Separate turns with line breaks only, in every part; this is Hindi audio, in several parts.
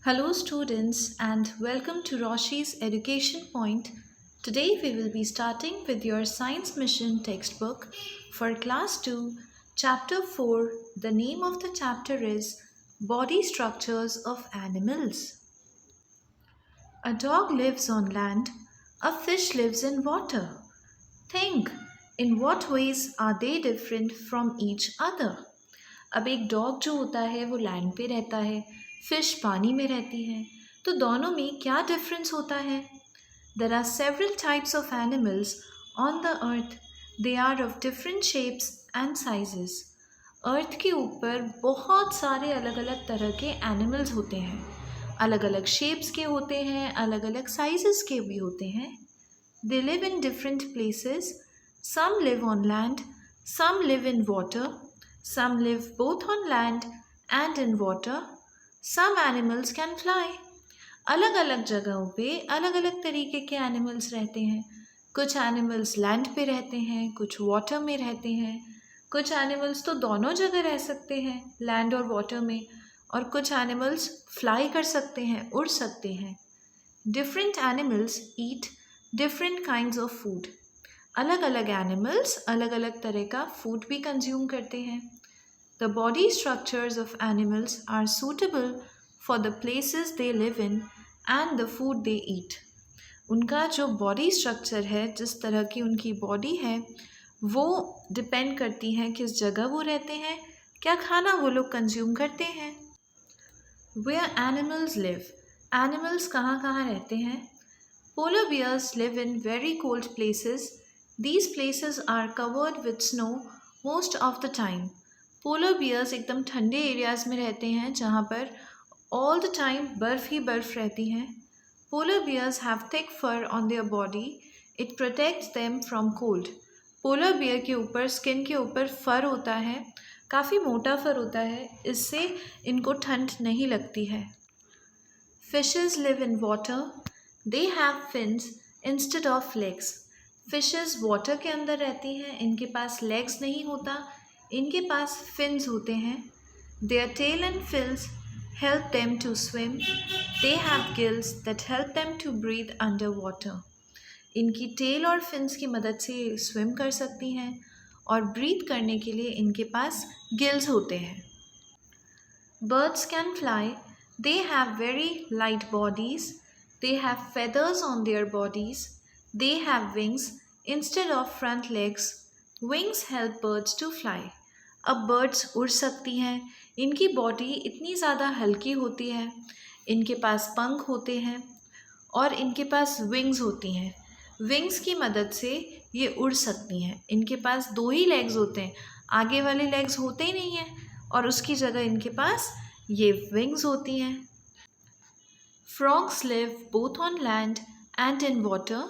Hello, students, and welcome to Roshi's Education Point. Today, we will be starting with your Science Mission textbook for Class 2, Chapter 4. The name of the chapter is Body Structures of Animals. A dog lives on land, a fish lives in water. Think, in what ways are they different from each other? अब एक डॉग जो होता है वो लैंड पे रहता है, फिश पानी में रहती है, तो दोनों में क्या डिफरेंस होता है? There are several types of animals on the earth. They are of different shapes and sizes. Earth के ऊपर बहुत सारे अलग अलग तरह के एनिमल्स होते हैं. अलग अलग शेप्स के होते हैं, अलग अलग साइजेस के भी होते हैं. They live in different places. Some live on land, some live in water. Some live both on land and in water. Some animals can fly. अलग अलग जगहों पे अलग अलग तरीके के एनिमल्स रहते हैं. कुछ एनिमल्स लैंड पे रहते हैं, कुछ वाटर में रहते हैं. कुछ एनिमल्स तो दोनों जगह रह सकते हैं, लैंड और वाटर में. और कुछ एनिमल्स फ्लाई कर सकते हैं, उड़ सकते हैं. Different animals eat different kinds of food. अलग अलग एनिमल्स अलग अलग तरह का फूड भी कंज्यूम करते हैं. The body structures of animals are suitable for the places they live in and the food they eat. उनका जो बॉडी स्ट्रक्चर है, जिस तरह की उनकी बॉडी है, वो डिपेंड करती है किस जगह वो रहते हैं, क्या खाना वो लोग कंज्यूम करते हैं. Where animals live. एनिमल्स कहाँ कहाँ रहते हैं? Polar bears live in very cold places. These places are covered with snow most of the time. Polar bears एकदम ठंडे एरियाज़ में रहते हैं जहाँ पर ऑल द टाइम बर्फ़ ही बर्फ़ रहती हैं. Polar bears have thick fur on their body. It protects them from cold. Polar bear के ऊपर, स्किन के ऊपर फ़र होता है, काफ़ी मोटा फ़र होता है, इससे इनको ठंड नहीं लगती है. Fishes live in water. They have fins instead of legs. Fishes water के अंदर रहती हैं, इनके पास लेग्स नहीं होता, इनके पास फिन्स होते हैं. Their tail and fins help them to swim. They have gills that help them to breathe under water. इनकी टेल और फिन्स की मदद से स्विम कर सकती हैं और ब्रीथ करने के लिए इनके पास गिल्स होते हैं. Birds can fly. They have very light bodies. They have feathers on their bodies. They have wings instead of front legs. Wings help birds to fly. अब बर्ड्स उड़ सकती हैं, इनकी बॉडी इतनी ज़्यादा हल्की होती है, इनके पास पंख होते हैं और इनके पास विंग्स होती हैं. विंग्स की मदद से ये उड़ सकती हैं. इनके पास दो ही लेग्स होते हैं, आगे वाले लेग्स होते ही नहीं हैं और उसकी जगह इनके पास ये विंग्स होती हैं. Frogs live both on land and in water.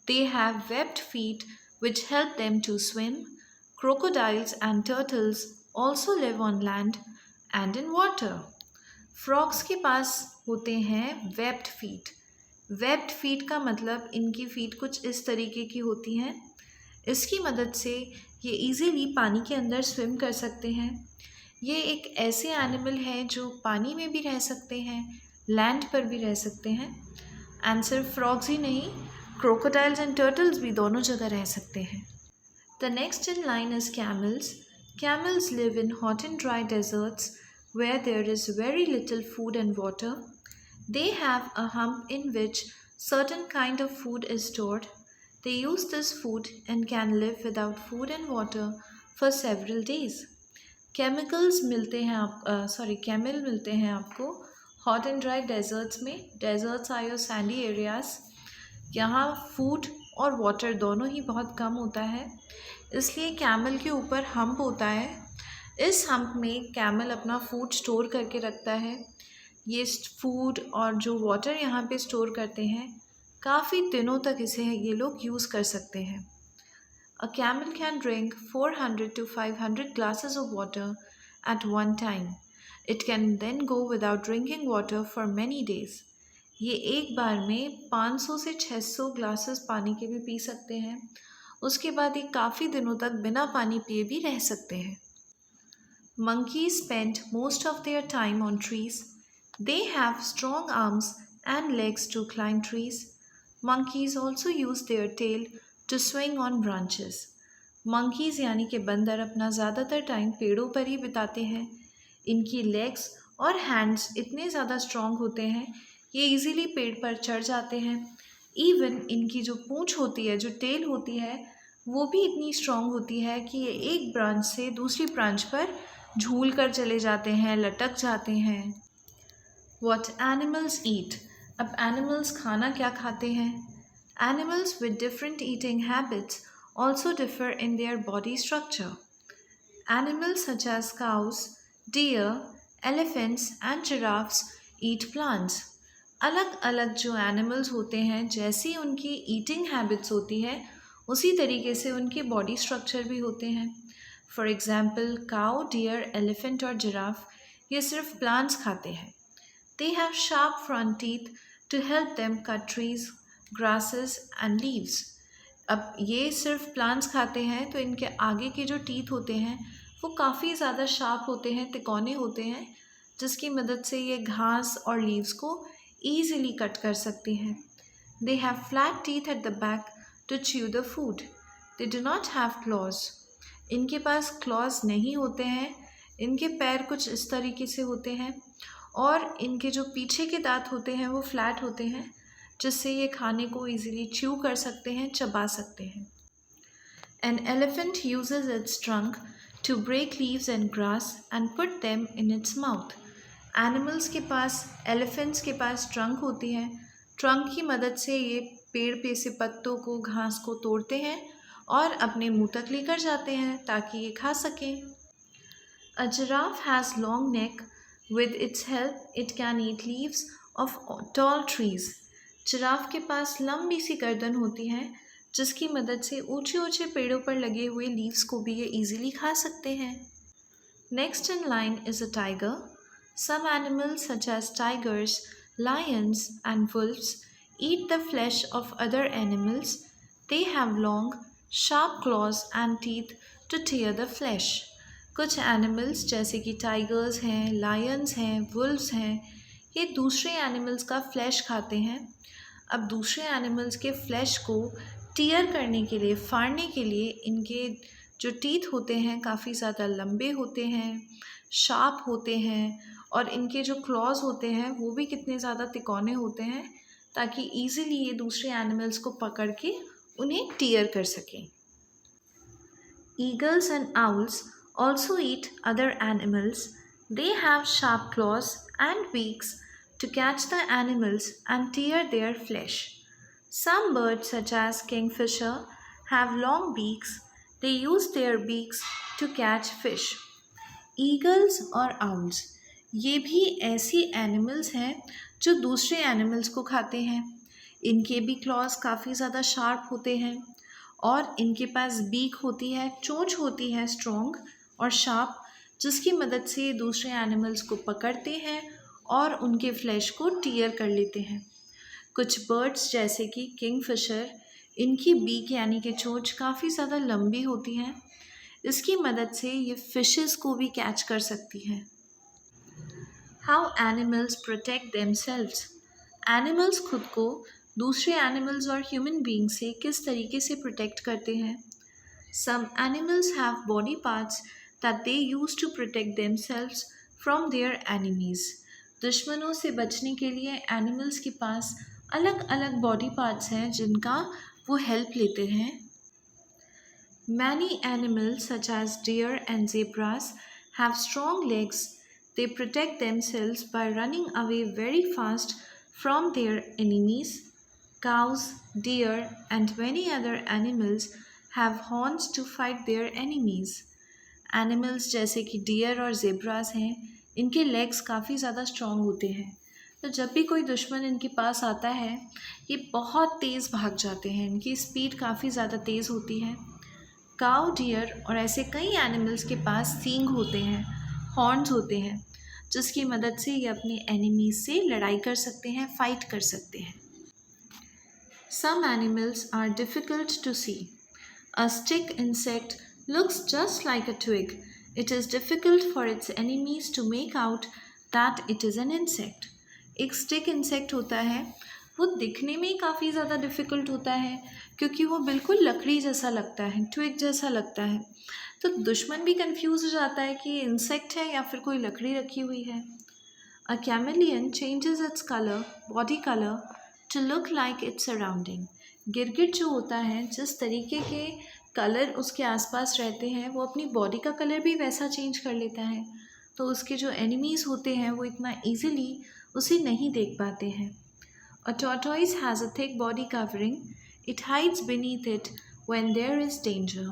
They have webbed feet which help them to swim. Crocodiles and turtles also live on land and in water. Frogs के पास होते हैं webbed feet. Webbed feet का मतलब इनकी feet कुछ इस तरीके की होती हैं. इसकी मदद से ये easily पानी के अंदर swim कर सकते हैं. ये एक ऐसे एनिमल हैं जो पानी में भी रह सकते हैं, लैंड पर भी रह सकते हैं. एंड सिर्फ फ्रॉग्स ही नहीं, क्रोकोडाइल्स एंड टर्टल्स भी दोनों जगह रह सकते हैं. The next in line is camels. Camels live in hot and dry deserts where there is very little food and water. They have a hump in which certain kind of food is stored. They use this food and can live without food and water for several days. Camel मिलते हैं आपको हॉट एंड ड्राई डेजर्ट्स में. Deserts are your sandy areas. यहाँ फूड और वाटर दोनों ही बहुत कम होता है, इसलिए कैमल के ऊपर हम्प होता है. इस हम्प में कैमल अपना फूड स्टोर करके रखता है. ये फूड और जो वाटर यहाँ पे स्टोर करते हैं, काफ़ी दिनों तक इसे ये लोग यूज़ कर सकते हैं. A camel can drink 400 to 500 glasses of water at one time. It can then go without drinking water for many days. ये एक बार में 500 से 600 ग्लासेस पानी के भी पी सकते हैं. उसके बाद ये काफ़ी दिनों तक बिना पानी पिए भी रह सकते हैं. Monkeys spend most of their time on trees. They have strong arms and legs to climb trees. Monkeys also use their tail to swing on branches. Monkeys यानी कि बंदर अपना ज़्यादातर टाइम पेड़ों पर ही बिताते हैं. इनकी लेग्स और हैंड्स इतने ज़्यादा स्ट्रॉन्ग होते हैं, ये इजीली पेड़ पर चढ़ जाते हैं. इवन इनकी जो पूंछ होती है, जो टेल होती है, वो भी इतनी स्ट्रॉन्ग होती है कि ये एक ब्रांच से दूसरी ब्रांच पर झूल कर चले जाते हैं, लटक जाते हैं. What animals eat? अब animals खाना क्या खाते हैं? Animals with different eating habits also differ in their body structure. Animals such as cows, deer, elephants and giraffes eat plants. अलग अलग जो एनिमल्स होते हैं, जैसी उनकी ईटिंग हैबिट्स होती है, उसी तरीके से उनके बॉडी स्ट्रक्चर भी होते हैं. For example cow, deer, elephant और जिराफ ये सिर्फ प्लांट्स खाते हैं. They have sharp front teeth to help them cut trees, grasses and leaves. अब ये सिर्फ प्लांट्स खाते हैं, तो इनके आगे के जो टीथ होते हैं वो काफ़ी ज़्यादा शार्प होते हैं, तिकोने होते हैं, जिसकी मदद से ये घास और लीव्स को ईजिली कट कर सकते हैं. They have flat teeth at the back to chew the food. They do not have claws. इनके पास क्लॉज नहीं होते हैं. इनके पैर कुछ इस तरीके से होते हैं और इनके जो पीछे के दांत होते हैं वो फ्लैट होते हैं, जिससे ये खाने को इजीली च्यू कर सकते हैं, चबा सकते हैं. An elephant uses its trunk to break leaves and grass and put them in its mouth. Animals के पास, एलिफेंट्स के पास ट्रंक होती है. ट्रंक की मदद से ये पेड़ पे से पत्तों को, घास को तोड़ते हैं और अपने मुंह तक लेकर जाते हैं ताकि ये खा सकें. A giraffe has long neck. With its help, it can eat leaves of tall trees. Giraffe के पास लंबी सी गर्दन होती है, जिसकी मदद से ऊंचे ऊंचे पेड़ों पर लगे हुए लीव्स को भी ये इजीली खा सकते हैं. Next in line is a tiger. Some animals such as tigers, lions and wolves eat the flesh of other animals. They have long, sharp claws and teeth to tear the flesh. कुछ एनिमल्स जैसे कि टाइगर्स हैं, लायंस हैं, वुल्व्स हैं, ये दूसरे एनिमल्स का फ्लैश खाते हैं. अब दूसरे एनिमल्स के फ्लैश को टीयर करने के लिए, फाड़ने के लिए इनके जो टीथ होते हैं काफ़ी ज़्यादा लंबे होते हैं, शार्प होते हैं, और इनके जो क्लॉज होते हैं वो भी कितने ज़्यादा तिकोने होते हैं ताकि ईजिली ये दूसरे एनिमल्स को पकड़ के उन्हें टीयर कर सकें. Eagles and owls also eat other animals. They have sharp claws and beaks to catch the animals and tear their flesh. Some birds such as kingfisher have long beaks. They use their beaks to catch fish. Eagles और owls ये भी ऐसी एनिमल्स हैं जो दूसरे एनिमल्स को खाते हैं. इनके भी क्लॉज काफ़ी ज़्यादा शार्प होते हैं और इनके पास बीक होती है, चोंच होती है स्ट्रॉन्ग और शार्प, जिसकी मदद से ये दूसरे एनिमल्स को पकड़ते हैं और उनके फ्लैश को टीयर कर लेते हैं. कुछ बर्ड्स जैसे कि किंगफिशर, इनकी बीक यानी कि चोंच काफ़ी ज़्यादा लंबी होती है. इसकी मदद से ये फिशेस को भी कैच कर सकती हैं. How animals protect themselves. Animals खुद को दूसरे एनिमल्स और ह्यूमन बीइंग से किस तरीके से प्रोटेक्ट करते हैं. Some animals have body parts that they use to protect themselves from their enemies. दुश्मनों से बचने के लिए एनिमल्स के पास अलग अलग बॉडी पार्ट्स हैं जिनका वो हेल्प लेते हैं. Many animals such as deer and zebras have strong legs. They protect themselves by running away very fast from their enemies. Cows, deer and many other animals have horns to fight their enemies. Animals जैसे कि डियर और जेब्रास हैं, इनके लेग्स काफ़ी ज़्यादा स्ट्रॉन्ग होते हैं, तो जब भी कोई दुश्मन इनके पास आता है ये बहुत तेज़ भाग जाते हैं. इनकी स्पीड काफ़ी ज़्यादा तेज़ होती है. काउ, डियर और ऐसे कई एनिमल्स के पास सींग होते हैं, हॉर्न्स होते हैं, जिसकी मदद से ये अपने एनिमीज से लड़ाई कर सकते हैं, फाइट कर सकते हैं. Some animals are difficult to see. A stick insect looks just like a twig. It is difficult for its enemies to make out that it is an insect. एक स्टिक इंसेक्ट होता है, वो दिखने में ही काफ़ी ज़्यादा डिफ़िकल्ट होता है क्योंकि वो बिल्कुल लकड़ी जैसा लगता है, ट्विग जैसा लगता है। तो दुश्मन भी कंफ्यूज हो जाता है कि ये इंसेक्ट है या फिर कोई लकड़ी रखी हुई है। A chameleon changes its colour, body colour, to look like its surrounding. गिरगिट जो होता है, जिस तरीके के कलर उसके आसपास रहते हैं, वो अपनी बॉडी का कलर भी वैसा चेंज कर लेता है। तो उसके जो एनिमीज़ होते हैं वो इतना ईजिली उसे नहीं देख पाते हैं। A tortoise has a thick body covering. It hides beneath it when there is danger.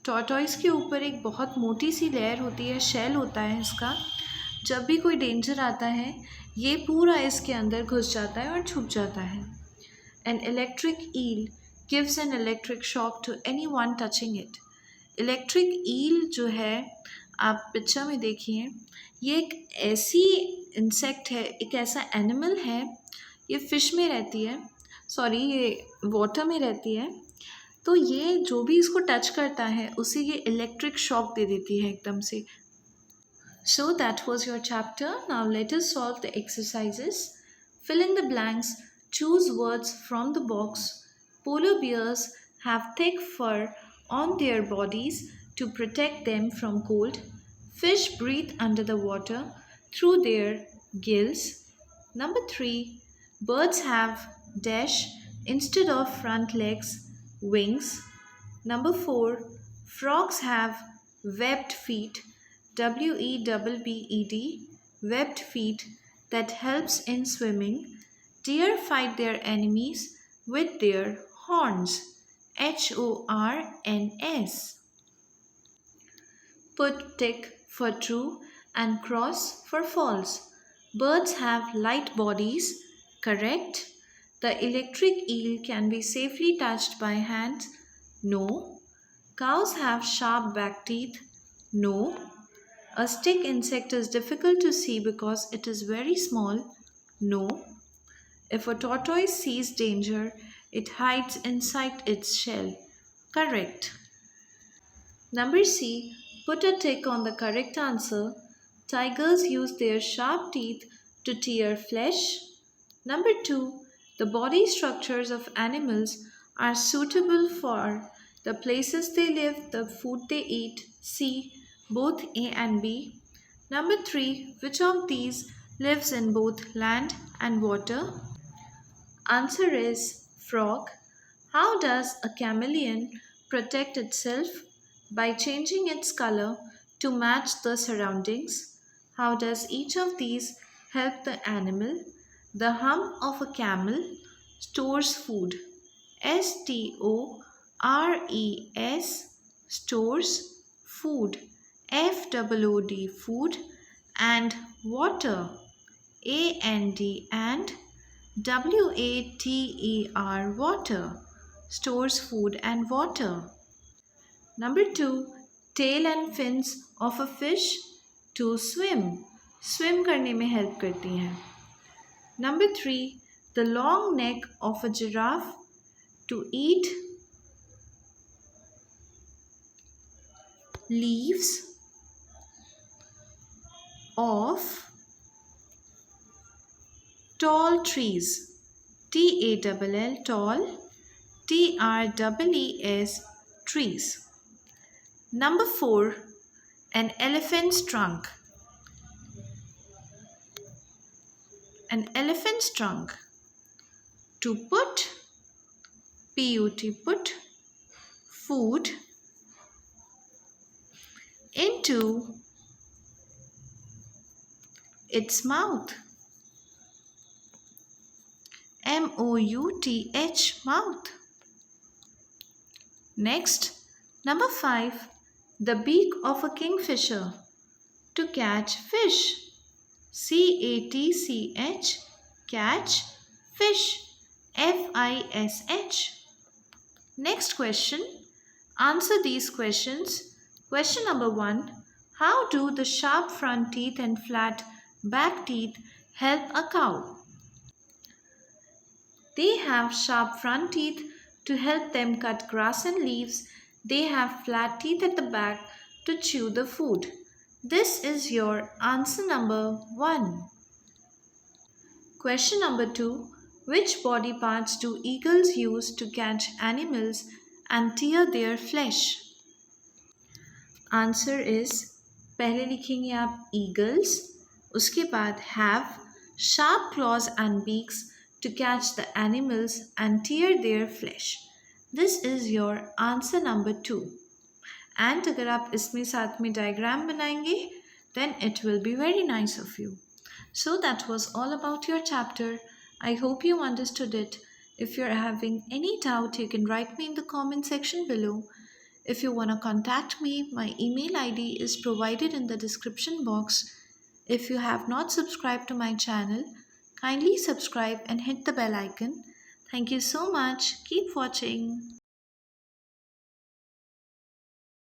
Tortoise के ऊपर एक बहुत मोटी सी लेयर होती है, शेल होता है इसका। जब भी कोई डेंजर आता है, ये पूरा इसके अंदर घुस जाता है और छुप जाता है। An electric eel gives an electric shock to anyone touching it. Electric eel जो है, आप पिक्चर में देखिए, ये एक ऐसी इंसेक्ट है, एक ऐसा एनिमल है, ये फिश में रहती है, सॉरी ये वाटर में रहती है। तो ये जो भी इसको टच करता है उसे ये इलेक्ट्रिक शॉक दे देती है एकदम से। So that was your chapter. Now let us solve the exercises. Fill in the blanks, choose words from the box. Polar bears have thick fur on their bodies to protect them from cold. Fish breathe under the water through their gills. Number 3. Birds have dash instead of front legs, wings. Number 4. Frogs have webbed feet, webbed, webbed feet that helps in swimming. Deer fight their enemies with their horns, horns. Put tick for true and cross for false. Birds have light bodies, correct. The electric eel can be safely touched by hands, no. Cows have sharp back teeth, no. A stick insect is difficult to see because it is very small, no. If a tortoise sees danger, it hides inside its shell, correct. Number C. Put a tick on the correct answer. Tigers use their sharp teeth to tear flesh. Number 2. The body structures of animals are suitable for the places they live, the food they eat. C. Both A and B. Number 3. Which of these lives in both land and water? Answer is frog. How does a chameleon protect itself? By changing its color to match the surroundings. How does each of these help the animal? The hump of a camel stores food. stores, stores food. food, food, and water. and water, water, stores food and water. Number 2. Tail and fins of a fish to swim. Swim करने में help करती हैं. Number 3. The long neck of a giraffe to eat leaves of tall trees. Tall, tall, trees, trees. Number 4. An elephant's trunk. An elephant's trunk. To put, put, food into its mouth. mouth, mouth. Next, number 5. The beak of a kingfisher to catch fish. catch, catch, fish, fish. Next question. Answer these questions. Question number 1. How do the sharp front teeth and flat back teeth help a cow? They have sharp front teeth to help them cut grass and leaves. They have flat teeth at the back to chew the food. This is your answer number 1. Question number 2. Which body parts do eagles use to catch animals and tear their flesh? Answer is पहले लिखेंगे आप ईगल्स उसके बाद have sharp claws and beaks to catch the animals and tear their flesh this is your answer number 2 and अगर आप इसमें साथ में डायग्राम बनाएंगे then it will be very nice of you. So that was all about your chapter. I hope you understood it. If you're having any doubt, you can write me in the comment section below. If you want to contact me, my email ID is provided in the description box. If you have not subscribed to my channel, kindly subscribe and hit the bell icon. Thank you so much. Keep watching.